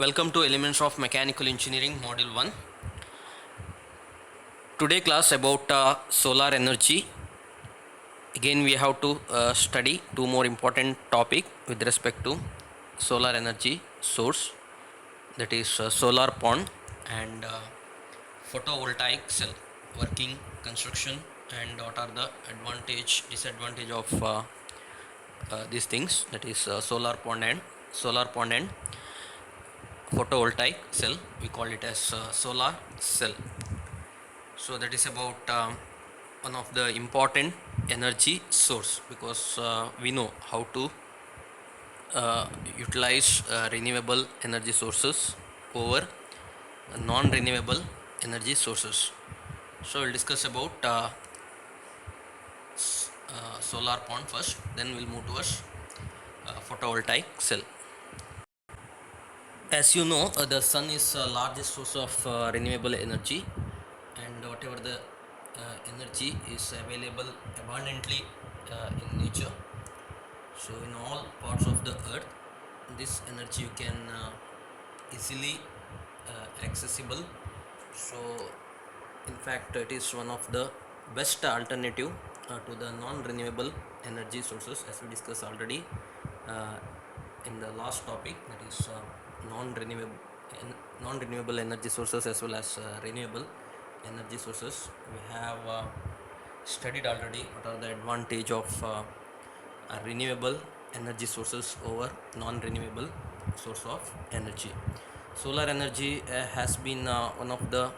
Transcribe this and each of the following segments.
Welcome to Elements of Mechanical Engineering Module 1. Today class about solar energy. Again we have to study two more important topic with respect to solar energy source, that is solar pond and photovoltaic cell working, construction, and what are the advantage disadvantage of these things, that is solar pond and photovoltaic cell. We call it as solar cell. So that is about one of the important energy source, because we know how to utilize renewable energy sources over non-renewable energy sources. So we'll discuss about solar pond first, then we'll move towards photovoltaic cell. As you know, the sun is largest source of renewable energy, and whatever the energy is available abundantly in nature. So in all parts of the earth, this energy you can easily accessible. So in fact it is one of the best alternative to the non-renewable energy sources, as we discussed already uh, in the last topic, that is non-renewable non-renewable energy sources as well as renewable energy sources. We have studied already what are the advantage of renewable energy sources over non-renewable source of energy. Solar energy has been one of the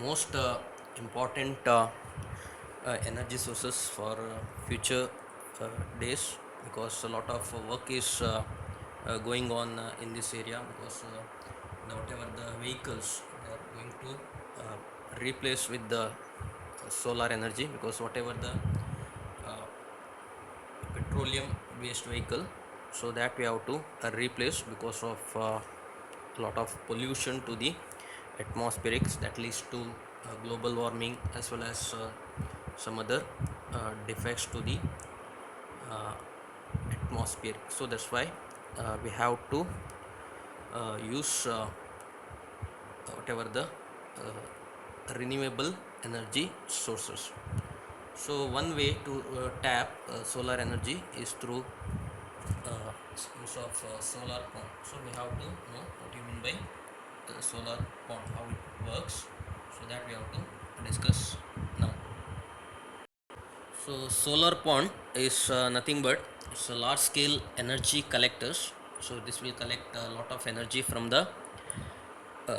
most important energy sources for future days, because a lot of work is going on in this area, because whatever the vehicles they are going to replace with the solar energy, because whatever the uh, petroleum based vehicle, so that we have to replace because of a lot of pollution to the atmospherics that leads to global warming, as well as some other defects to the uh, atmosphere. So that's why we have to use whatever the renewable energy sources. So one way to tap solar energy is through use of solar pond. So we have to know what you mean by solar pond, how it works, so that we have to discuss now. So solar pond is nothing but it's a large scale energy collectors. So this will collect a lot of energy from the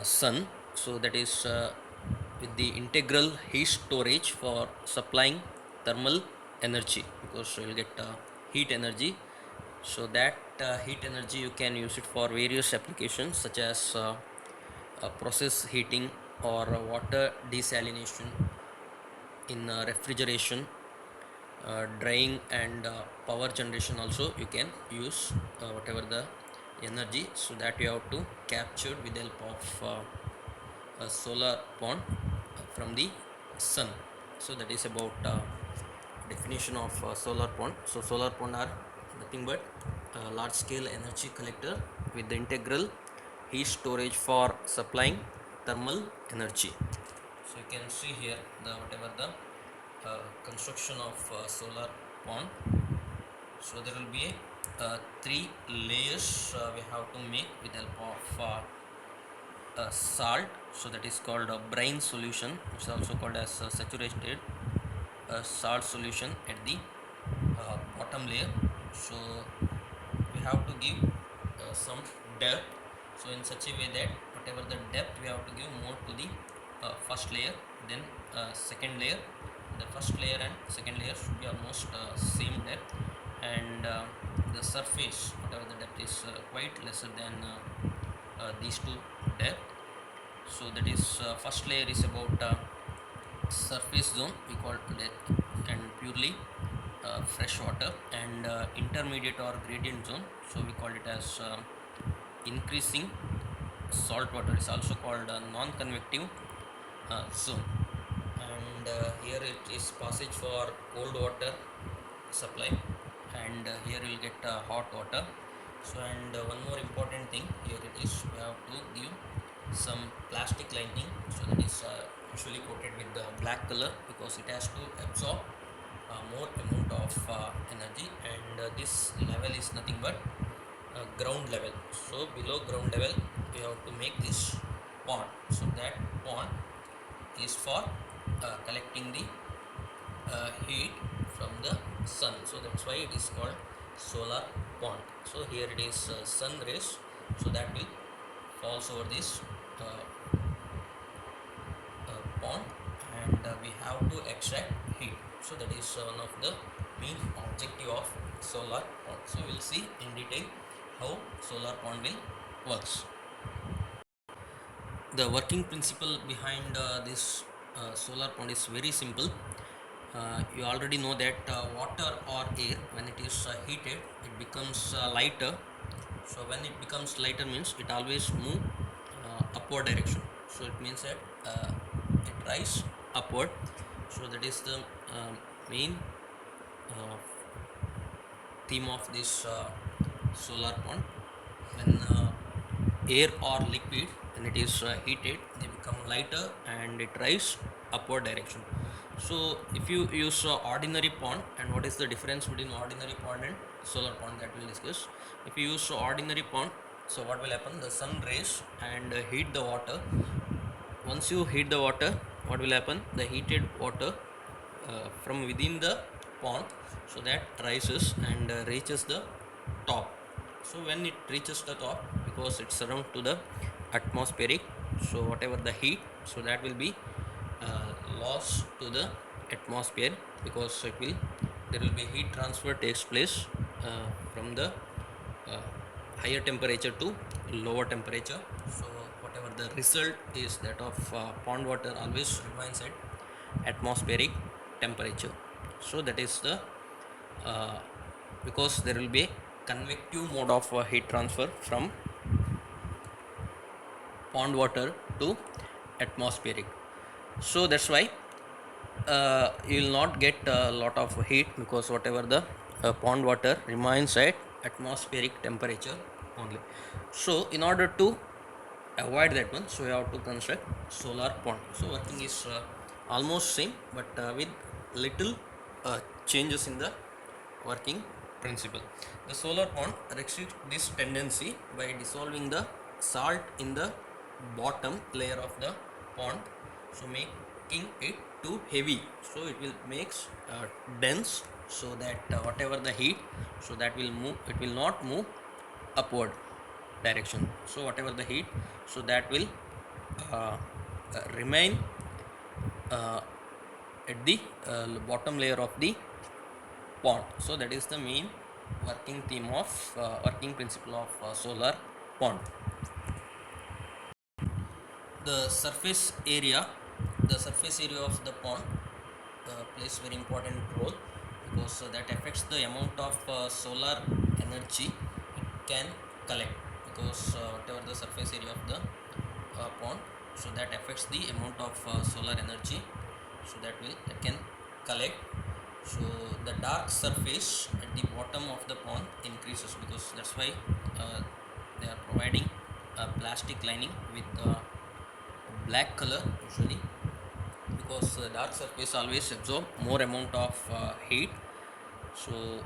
sun. So that is with the integral heat storage for supplying thermal energy, because you will get heat energy. So that heat energy you can use it for various applications, such as process heating or water desalination, in refrigeration, drying, and power generation. Also you can use whatever the energy, so that you have to capture with the help of a solar pond from the sun. So that is about definition of solar pond. So solar pond are nothing but large scale energy collector with the integral heat storage for supplying thermal energy. So you can see here the whatever the construction of solar pond. So there will be three layers we have to make with help of salt. So that is called a brine solution, which is also called as saturated salt solution at the bottom layer. So we have to give some depth, so in such a way that whatever the depth we have to give more to the first layer, then second layer. The first layer and second layer should be almost same depth, and the surface, whatever the depth is quite lesser than these two depth. So that is first layer is about surface zone, we call it, and purely fresh water, and intermediate or gradient zone, so we call it as increasing salt water, is also called a non-convective zone. And here it is passage for cold water supply, and here you will get hot water. So and one more important thing, black color because it has to absorb more amount of energy, and this level is nothing but ground level. So below ground level we have to make this pond. So that pond is for collecting the heat from the sun. So that's why it is called solar pond. So here it is sun rays, so that will falls over this pond, and we have to extract heat. So that is one of the main objective of solar pond. So we'll see in detail how solar pond will works. The working principle behind this solar pond is very simple. You already know that water or air, when it is heated, it becomes lighter. So when it becomes lighter means it always move upward direction. So it means that it rise upward. So that is the main uh, theme of this solar pond. When air or liquid, when it is heated, they become lighter and it rise upward direction. So if you use ordinary pond, and what is the difference between ordinary pond and solar pond, that we'll discuss. If you use ordinary pond, so what will happen, the sun rays and heat the water. Once you heat the water, what will happen, the heated water from within the pond, so that rises and reaches the top. So when it reaches the top, because it's around to the atmospheric, so whatever the heat, so that will be lost to the atmosphere, because it will, there will be heat transfer takes place from the uh, higher temperature to lower temperature. So whatever the result is, that of pond water always remains at atmospheric temperature. So that is the uh, because there will be a convective mode of heat transfer from pond water to atmospheric. So that's why you will not get a lot of heat, because whatever the pond water remains at atmospheric temperature only. So in order to avoid that one, so we have to construct solar pond. So working is almost same, but with little changes in the working principle. The solar pond restricts this tendency by dissolving the salt in the bottom layer of the pond, so making it too heavy. So it will makes dense, so that whatever the heat, so that will move, it will not move upward direction. So whatever the heat, so that will uh, remain uh, at the bottom layer of the pond. So that is the main working theme of working principle of solar pond. The surface area, the surface area of the pond plays very important role, because that affects the amount of solar energy it can collect. Because whatever the surface area of the pond, so that affects the amount of solar energy, so that can collect. So the dark surface at the bottom of the pond increases, because that's why they are providing a plastic lining with black color usually, because dark surface always absorb more amount of heat, so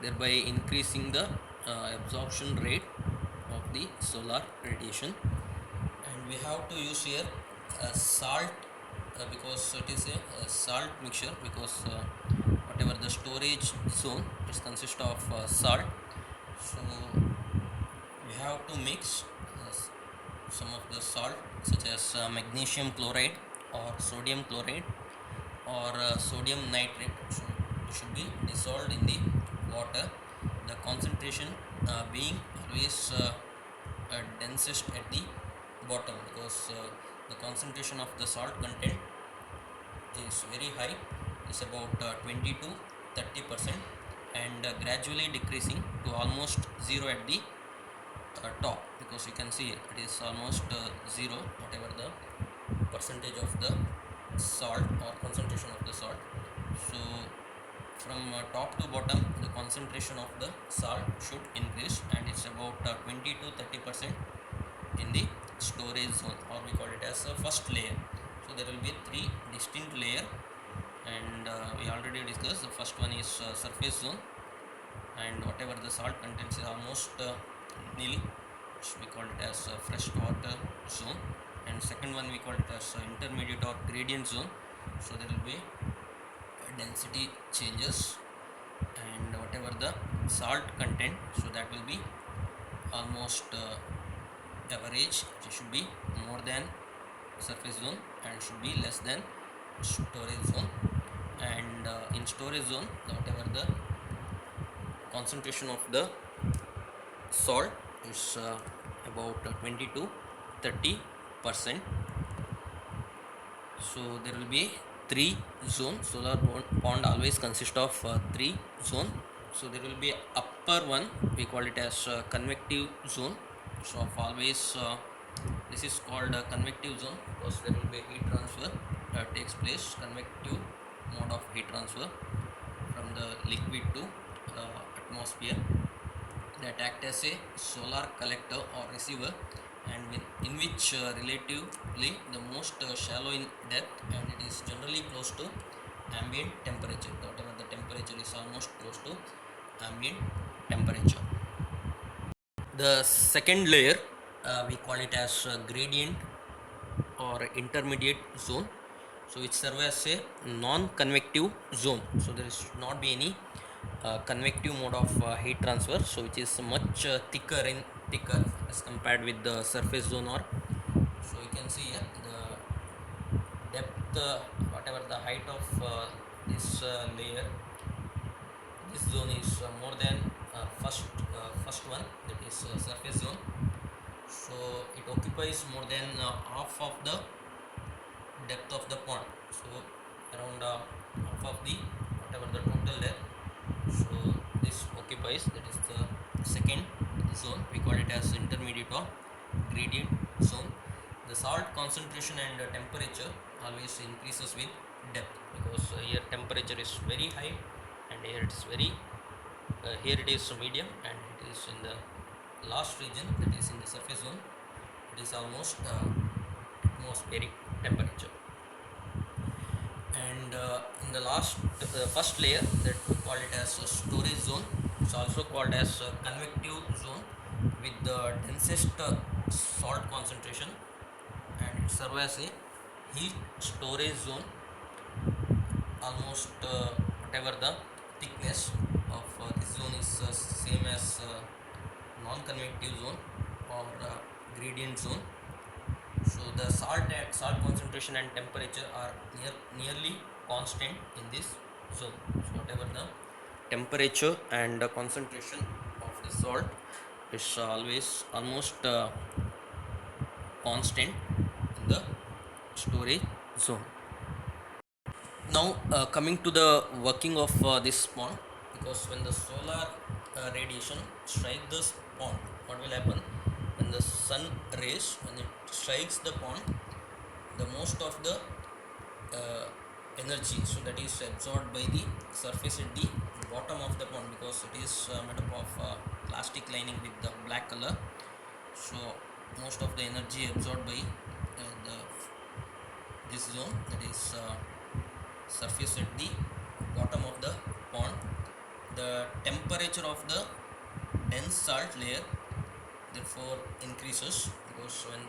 thereby increasing the absorption rate of the solar radiation. And we have to use here salt, because it is a salt mixture, because whatever the storage zone, it consists of salt. So we have to mix some of the salt, such as magnesium chloride or sodium chloride or sodium nitrate. So it should be dissolved in the water, the concentration being always densest at the bottom, because the concentration of the salt content is very high, is about 20 to 30%, and gradually decreasing to almost zero at the top, because you can see it is almost zero, whatever the percentage of the salt or concentration of the salt. So from top to bottom, the concentration of the salt should increase, and it's about 20 to 30% in the storage zone, or we call it as a first layer. So there will be three distinct layer and we already discussed. The first one is surface zone, and whatever the salt content is almost nil, so we call it as freshwater zone. And second one we call it as intermediate or gradient zone, so there will be density changes, and whatever the salt content, so that will be almost average. It should be more than surface zone and should be less than storage zone. And in storage zone, whatever the concentration of the salt is about 20 to 30%. So there will be three zones. Solar pond always consists of three zone. So there will be upper one, we call it as convective zone. So of always this is called a convective zone because there will be heat transfer takes place, convective mode of heat transfer from the liquid to atmosphere, that act as a solar collector or receiver, and in which relatively the most shallow in depth, and it is generally close to ambient temperature. Whatever the temperature is almost close to ambient temperature. The second layer we call it as gradient or intermediate zone, so which serve as a non-convective zone. So there should not be any convective mode of heat transfer, so which is much thicker as compared with the surface zone. Or so you can see here the depth, whatever the height of this layer, this zone is more than first one, that is surface zone. So it occupies more than half of the depth of the pond, so around half of the whatever the total depth. So this occupies, that is the second zone, we call it as intermediate or gradient zone. The salt concentration and temperature always increases with depth, because here temperature is very high and here it is very here it is medium, and it is in the last region, that is in the surface zone, it is almost atmospheric temperature. And in the first layer, that we call it as a storage zone. It's also called as a convective zone with the densest salt concentration, and it serves as a heat storage zone, almost whatever the thickness of this zone is same as non-convective zone or gradient zone. So the salt concentration and temperature are nearly constant in this zone. So whatever the temperature and the concentration of the salt is always almost constant in the storage zone. Now coming to the working of this pond, because when the solar radiation strikes this pond, what will happen? When the sun rays, when it strikes the pond, the most of the uh, energy, so that is absorbed by the surface at the bottom of the pond, because it is made up of plastic lining with the black color. So most of the energy absorbed by this zone, that is surface at the bottom of the pond. The temperature of the dense salt layer therefore increases, because when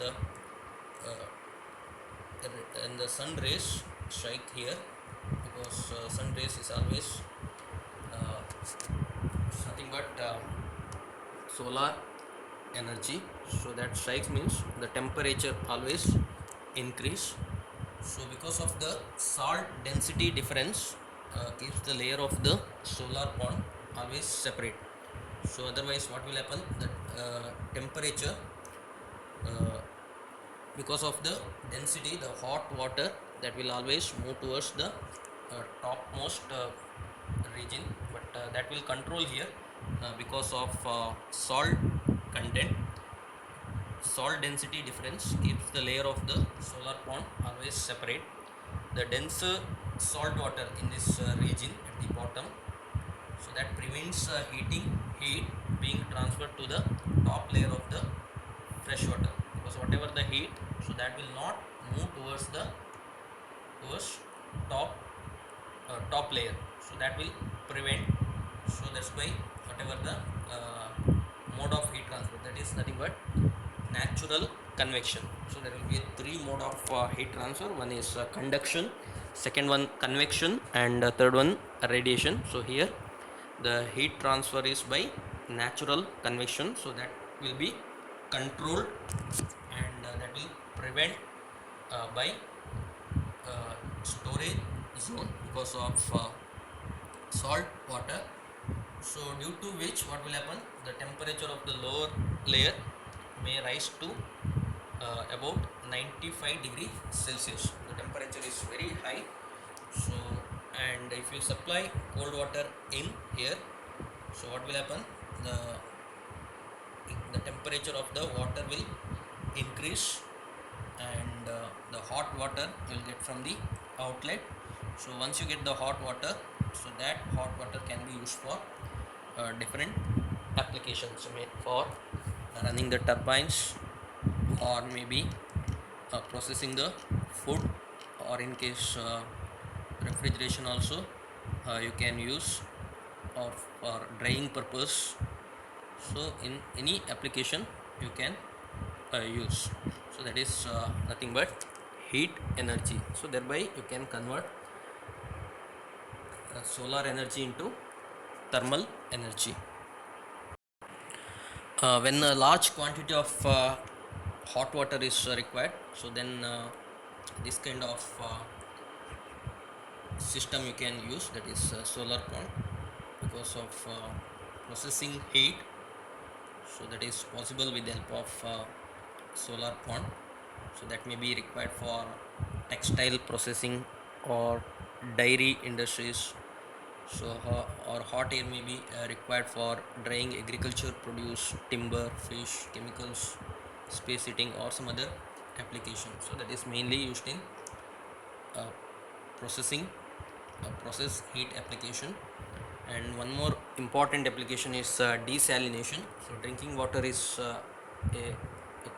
the sun rays strike here, because sun rays is always uh, nothing but solar energy, so that strikes means the temperature always increase. So because of the salt density difference keeps the layer of the solar pond always separate. So otherwise what will happen, that temperature uh, because of the density, the hot water that will always move towards the topmost region, but that will control here because of salt content. Salt density difference keeps the layer of the solar pond always separate. The denser salt water in this region at the bottom, so that prevents heat being transferred to the top layer of the fresh water, because whatever the heat, so that will not move towards the towards top top layer, so that will prevent. So that's why whatever the uh, mode of heat transfer, that is nothing but natural convection. So there will be three mode of heat transfer. One is conduction, second one convection, and third one radiation. So here the heat transfer is by natural convection, so that will be controlled, and that will prevent by storage zone because of salt water. So due to which what will happen, the temperature of the lower layer may rise to about 95 degree Celsius. The temperature is very high. So, and if you supply cold water in here, so what will happen, the temperature of the water will increase, and the hot water will get from the outlet. So once you get the hot water, so that hot water can be used for different applications, for running the turbines, or maybe processing the food, or in case refrigeration also you can use, or for drying purpose. So in any application you can use. So that is nothing but heat energy. So thereby you can convert solar energy into thermal energy. When a large quantity of hot water is required, so then this kind of system you can use, that is solar pump, because of processing heat. So that is possible with the help of solar pond. So that may be required for textile processing or dairy industries. So or hot air may be required for drying agriculture produce, timber, fish, chemicals, space heating, or some other application. So that is mainly used in uh, processing process heat application. And one more important application is desalination. So drinking water is a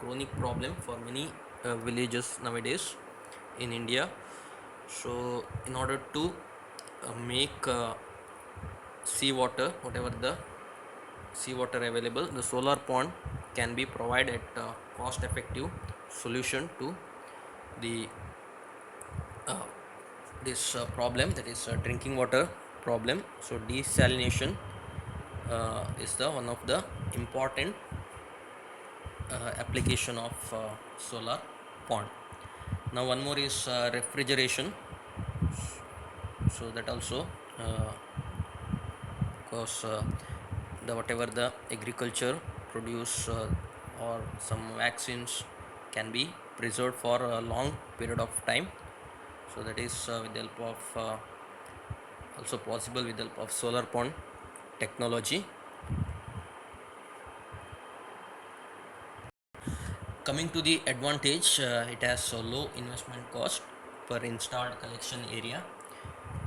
chronic problem for many villages nowadays in India. So in order to make seawater, whatever the seawater available, the solar pond can be provided cost effective solution to the uh, this problem, that is drinking water problem. So desalination is the one of the important application of solar pond. Now one more is refrigeration. So that also because the whatever the agriculture produce or some vaccines can be preserved for a long period of time. So that is with the help of also possible with the help of solar pond technology. Coming to the advantage, it has a low investment cost per installed collection area,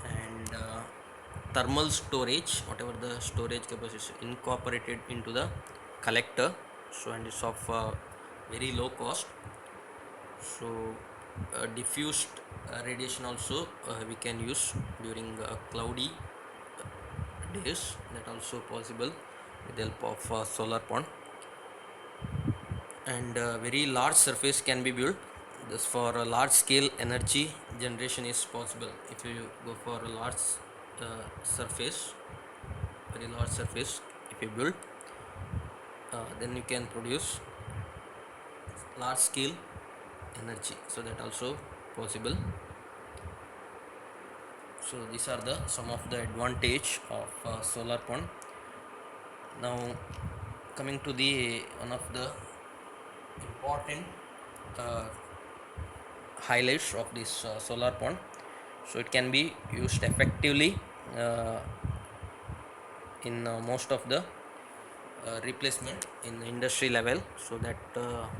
and thermal storage, whatever the storage capacity is incorporated into the collector. So and it's of very low cost. So diffused radiation also we can use during cloudy days, that also possible with the help of solar pond. And very large surface can be built. This for a large scale energy generation is possible if you go for a large surface, very large surface. If you build, then you can produce large scale energy. So that also possible. So these are the some of the advantage of solar pond. Now coming to the one of the important uh, highlights of this solar pond. So it can be used effectively uh, in most of the replacement in the industry level, so that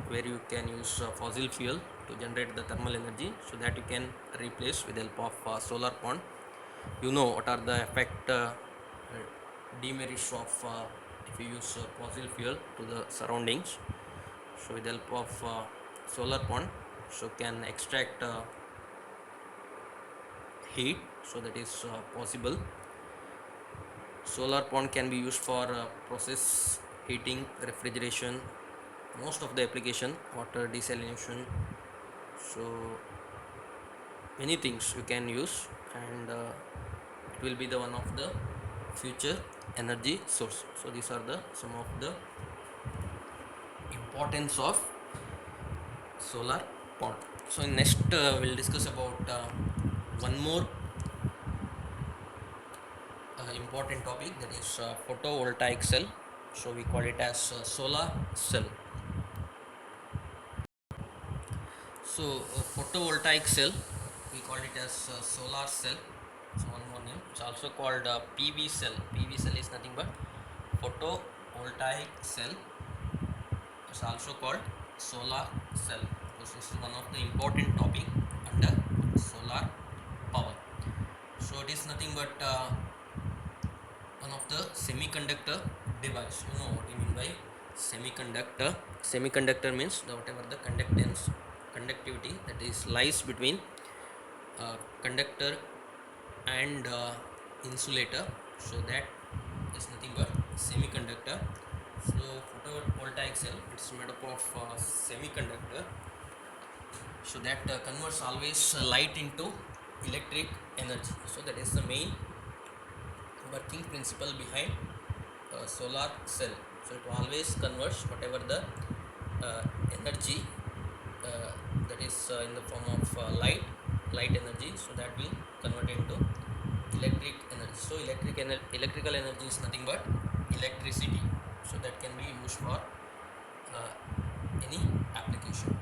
where you can use fossil fuel to generate the thermal energy, so that you can replace with the help of solar pond. You know what are the effect demerits of if you use fossil fuel to the surroundings. So with the help of solar pond, so can extract heat, so that is possible. Solar pond can be used for process heating, refrigeration, most of the application, water desalination, so many things you can use, and it will be the one of the future energy source. So these are the some of the importance of solar pond. So next we'll discuss about one more important topic, that is photovoltaic cell. So we call it as solar cell. So photovoltaic cell, we call it as solar cell. So one more name, it's also called PV cell. PV cell is nothing but photovoltaic cell. It's also called solar cell. This is one of the important topic under solar power. So it is nothing but one of the semiconductor device. You know what I mean by semiconductor? Semiconductor means whatever the conductivity that is lies between conductor and insulator, so that is nothing but semiconductor. So photovoltaic cell, it's made up of semiconductor, so that converts always light into electric energy. So that is the main working principle behind solar cell. So it always converts whatever the uh, energy uh, that is in the form of light energy, so that will convert into electric energy. So electrical energy is nothing but electricity, so that can be used for any application.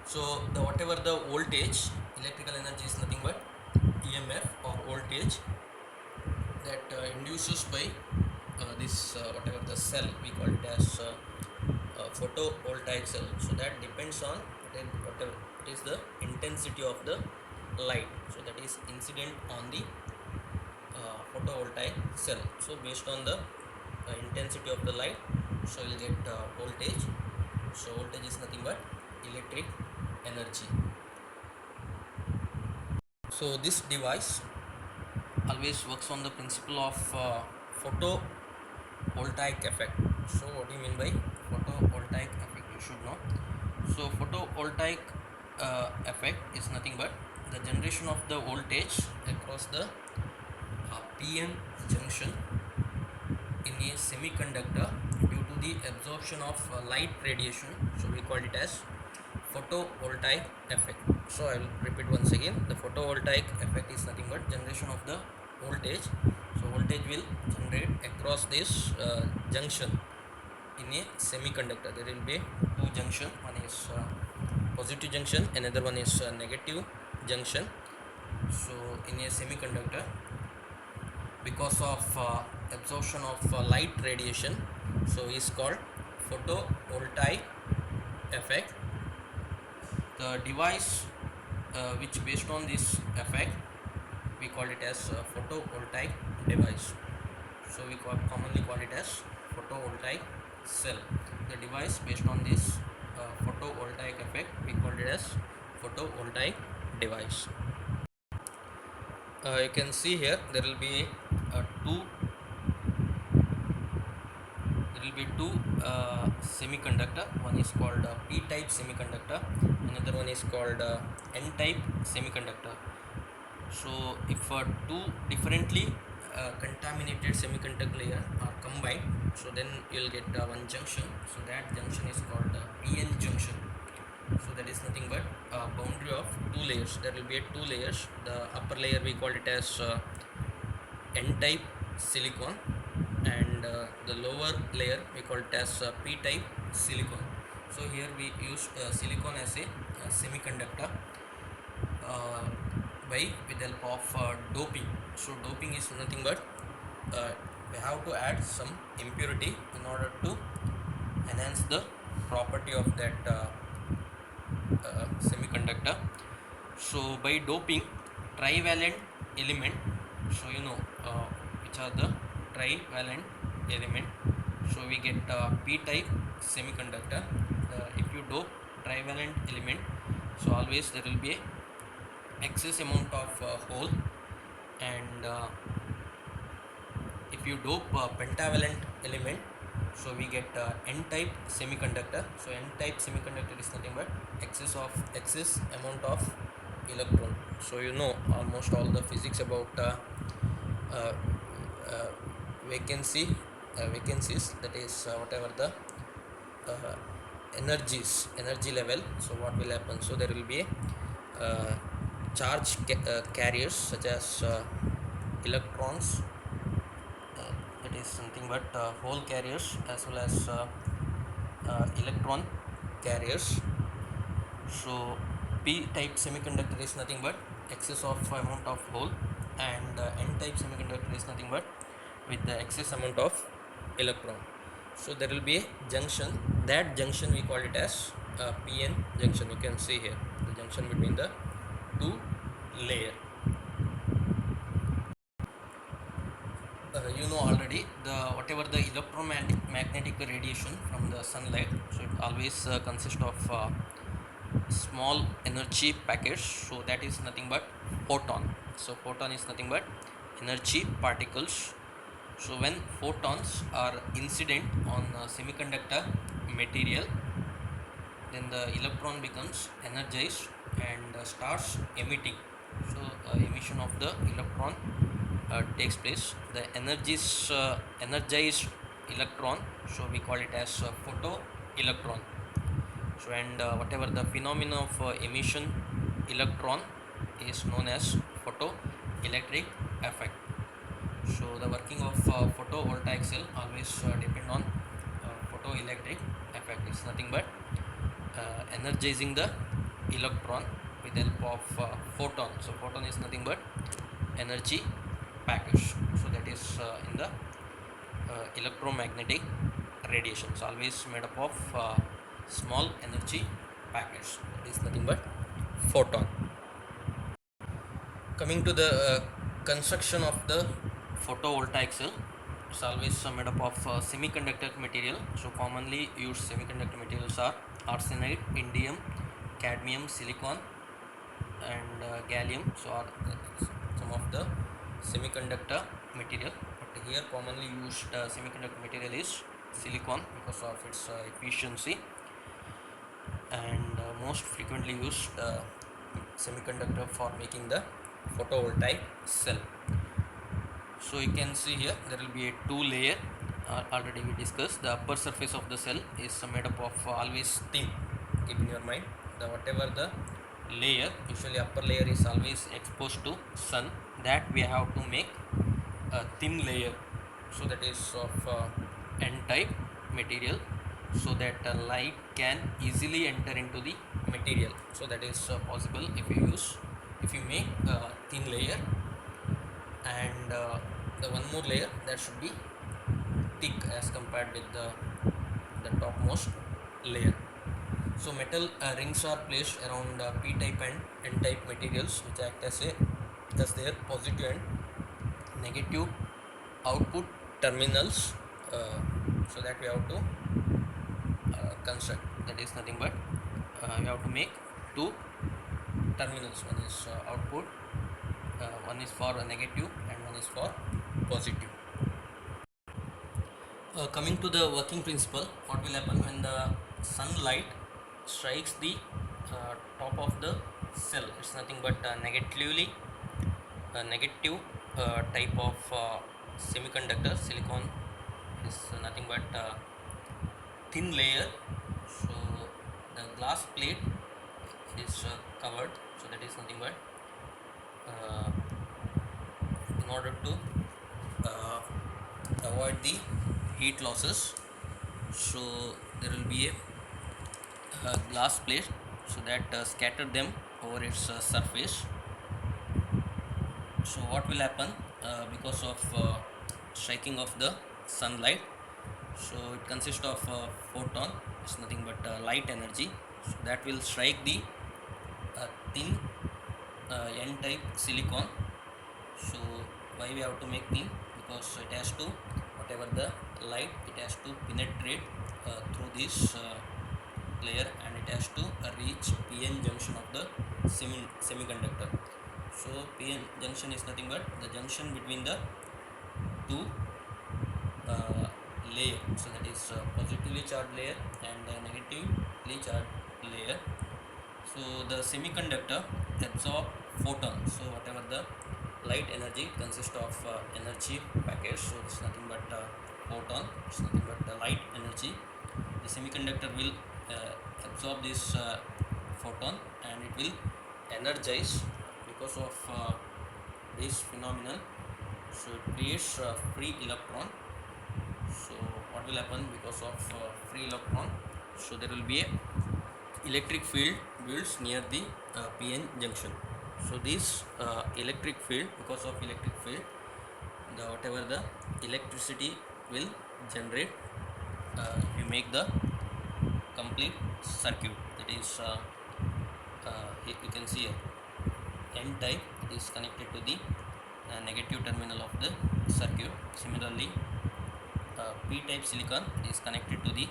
So the whatever the voltage, electrical energy is nothing but EMF or voltage that induces by this whatever the cell, we call it as photovoltaic cell. So that depends on whatever it is the intensity of the light, so that is incident on the photovoltaic cell. So based on the intensity of the light, so you'll get voltage. So voltage is nothing but electric energy. So this device always works on the principle of photovoltaic effect. So what do you mean by photovoltaic effect? You should know. So photovoltaic effect is nothing but the generation of the voltage across the PN junction in a semiconductor due to the absorption of light radiation. So we call it as photovoltaic effect. So I will repeat once again. The photovoltaic effect is nothing but generation of the voltage. So voltage will generate across this junction in a semiconductor. There will be two junction. One is positive junction, another one is negative junction. So in a semiconductor, because of absorption of light radiation, so is called photovoltaic effect. The device which based on this effect, we call it as photovoltaic device. So we commonly call it as photovoltaic cell. The device based on this photovoltaic effect, we call it as photovoltaic device. You can see here there will be two semiconductor. One is called p-type semiconductor, another one is called n-type semiconductor. So if two differently contaminated semiconductor layer are combined, so then you will get one junction. So that junction is called PN junction. So that is nothing but a boundary of two layers. There will be two layers. The upper layer we call it as n-type silicon, and the lower layer we call it as p-type silicon. So here we use silicon as a semiconductor by with the help of doping. So doping is nothing but we have to add some impurity in order to enhance the property of that semiconductor. So by doping trivalent element, so you know which are the trivalent element. So we get p-type semiconductor. If you dope trivalent element, so always there will be a excess amount of hole, and if you dope pentavalent element, so we get n-type semiconductor. So n-type semiconductor is nothing but excess amount of electron. So you know almost all the physics about uh, uh, vacancy vacancies, that is whatever the uh, energy level. So what will happen, so there will be a carriers such as electrons, it is something but hole carriers, as well as electron carriers. So p type semiconductor is nothing but excess of amount of hole, and n type semiconductor is nothing but with the excess amount of electron. So there will be a junction, that junction we call it as pn junction. You can see here the junction between the two layer. You know already the whatever the electromagnetic radiation from the sunlight, so it always consists of small energy packets. So that is nothing but photon. So photon is nothing but energy particles. So when photons are incident on semiconductor material, then the electron becomes energized and starts emitting. So emission of the electron takes place. The energized electron, so we call it as photo electron. So and whatever the phenomena of emission electron is known as photoelectric effect. So the working of photovoltaic cell always depend on photoelectric effect. It's nothing but energizing the electron with the help of photon. So photon is nothing but energy package. So that is in the electromagnetic radiation. So always made up of small energy packets. That is nothing but photon. Coming to the construction of the photovoltaic cell, it's always made up of semiconductor material. So commonly used semiconductor materials are arsenide, indium, cadmium, silicon, and gallium. So are some of the semiconductor material. But here commonly used semiconductor material is silicon because of its efficiency, and most frequently used semiconductor for making the photovoltaic cell. So you can see here there will be a two layer, already we discussed. The upper surface of the cell is made up of always thin. Keep in your mind, the whatever the layer, usually upper layer is always exposed to sun, that we have to make a thin layer. So that is of n type material, so that light can easily enter into the material. So that is possible if you make a thin layer, and the one more layer that should be thick as compared with the topmost layer. So metal rings are placed around p type and n type materials, which act as their positive and negative output terminals. So that we have to construct, that is nothing but we have to make two terminals. One is output, one is for negative and one is for positive. Coming to the working principle, what will happen when the sunlight strikes the top of the cell? It's nothing but negative type of semiconductor. Silicon is nothing but thin layer. So the glass plate is covered. So that is nothing but in order to avoid the heat losses. So there will be a glass plate, so that scatter them over its surface. So what will happen because of striking of the sunlight? So it consists of photon, it's nothing but light energy. So that will strike the thin n type silicon. So why we have to make thin? Because it has to, whatever the light, it has to penetrate through this layer, and it has to reach pn junction of the semiconductor. So PN junction is nothing but the junction between the two layer. So that is positively charged layer and negatively charged layer. So the semiconductor absorb photon. So whatever the light energy consists of energy package. So it's nothing but photon. It's nothing but the light energy. The semiconductor will absorb this photon and it will energize because of this phenomenon. So it creates free electron. So what will happen because of free electron? So there will be a electric field builds near the PN junction. So this electric field, because of electric field, the whatever the electricity will generate, you make the complete circuit. That is you can see here N type is connected to the negative terminal of the circuit. Similarly, P type silicon is connected to the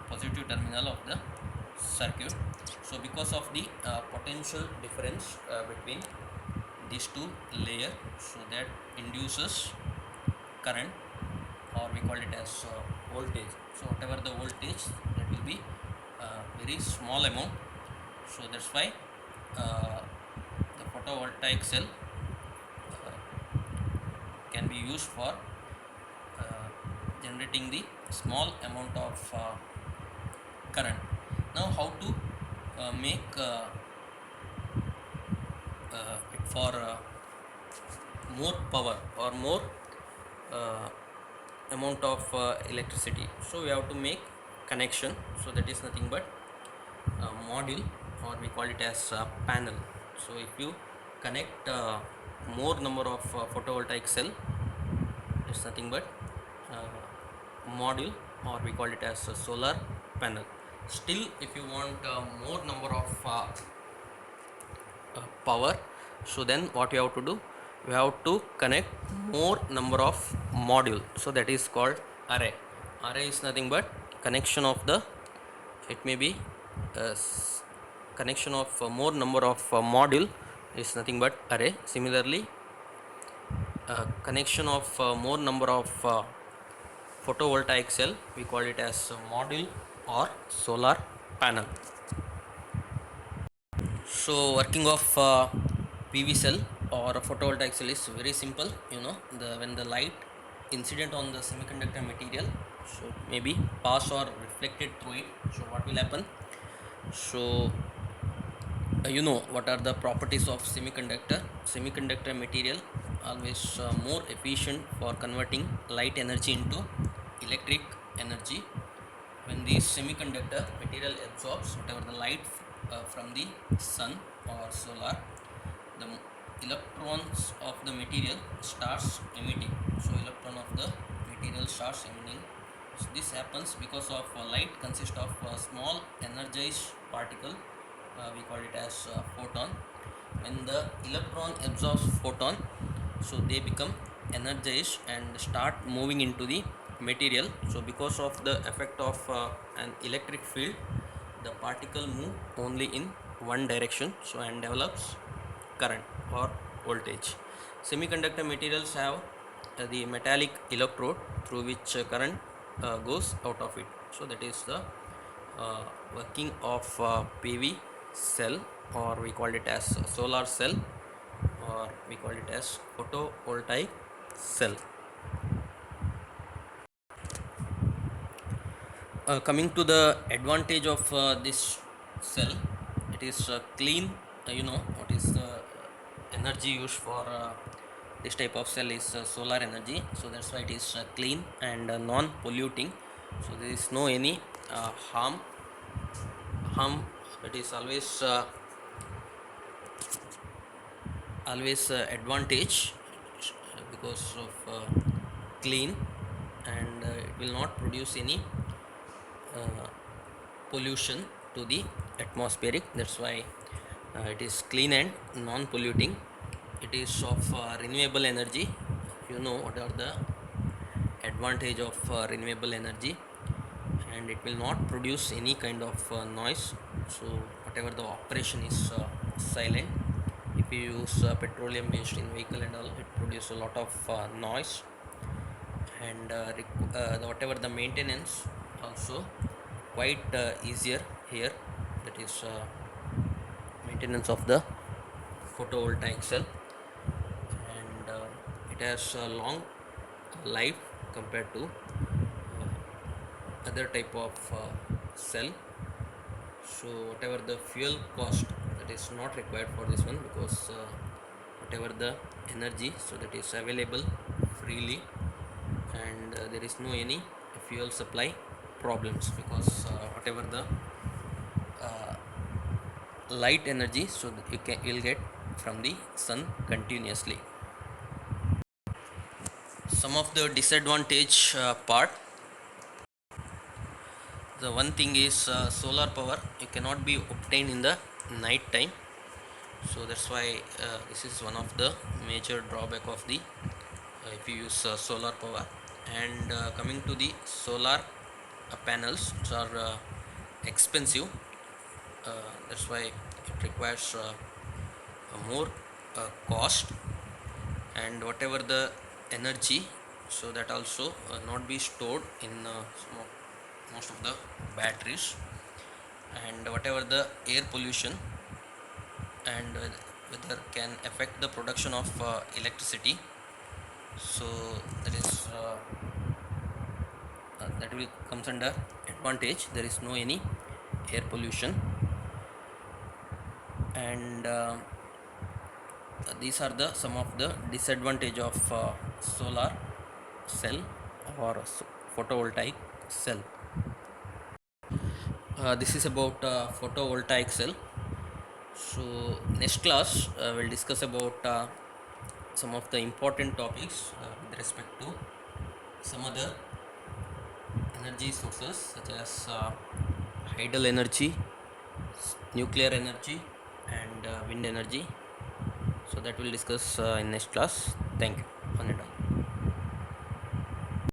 positive terminal of the circuit. So because of the potential difference between these two layer, so that induces current, or we call it as voltage. So whatever the voltage, that will be very small amount. So that's why the photovoltaic cell can be used for generating the small amount of current. Now how to make it for more power or more uh, amount of electricity. So we have to make connection. So that is nothing but module, or we call it as panel. So if you connect more number of photovoltaic cell, it's nothing but module, or we call it as a solar panel. Still, if you want more number of power, so then what you have to do, you have to connect more number of module. So that is called array. Array is nothing but connection of the, it may be connection of more number of module is nothing but array. Similarly, connection of more number of photovoltaic cell, we call it as module or solar panel. So working of PV cell or a photovoltaic cell is very simple. You know, the when the light incident on the semiconductor material, so maybe pass or reflected through it. So what will happen? So you know what are the properties of semiconductor? Semiconductor material always more efficient for converting light energy into electric energy. When the semiconductor material absorbs whatever the light from the sun or solar, the electrons of the material starts emitting. So electron of the material starts emitting. So this happens because of light consists of a small energized particle, we call it as photon. When the electron absorbs photon, so they become energized and start moving into the material. So because of the effect of an electric field, the particle move only in one direction, so and develops current or voltage. Semiconductor materials have the metallic electrode through which current goes out of it. So that is the working of PV cell, or we call it as solar cell, or we call it as photovoltaic cell. Coming to the advantage of this cell, it is clean. You know what is the energy used for this type of cell is solar energy. So that's why it is clean and non-polluting. So there is no any harm. It is always advantage because of clean, and it will not produce any uh, pollution to the atmospheric. That's why it is clean and non-polluting. It is of renewable energy. You know what are the advantage of renewable energy, and it will not produce any kind of noise. So whatever the operation is silent. If you use petroleum based in vehicle and all, it produces a lot of noise, and whatever the maintenance also quite easier here, that is maintenance of the photovoltaic cell, and it has a long life compared to other type of cell. So whatever the fuel cost, that is not required for this one, because whatever the energy, so that is available freely, and there is no any fuel supply problems, because whatever the uh, light energy, so that you'll get from the sun continuously. Some of the disadvantage part, the one thing is solar power you cannot be obtained in the night time, so that's why this is one of the major drawback of the if you use solar power. And coming to the solar panels, which are expensive, that's why it requires more cost, and whatever the energy, so that also not be stored in most of the batteries, and whatever the air pollution, and whether can affect the production of electricity, so that is that will comes under advantage. There is no any air pollution, and these are the some of the disadvantage of solar cell or photovoltaic cell. This is about photovoltaic cell. So next class we'll discuss about some of the important topics with respect to some other energy sources, such as hydel energy, nuclear energy, and wind energy. So that we'll discuss in next class. Thank you. On and on.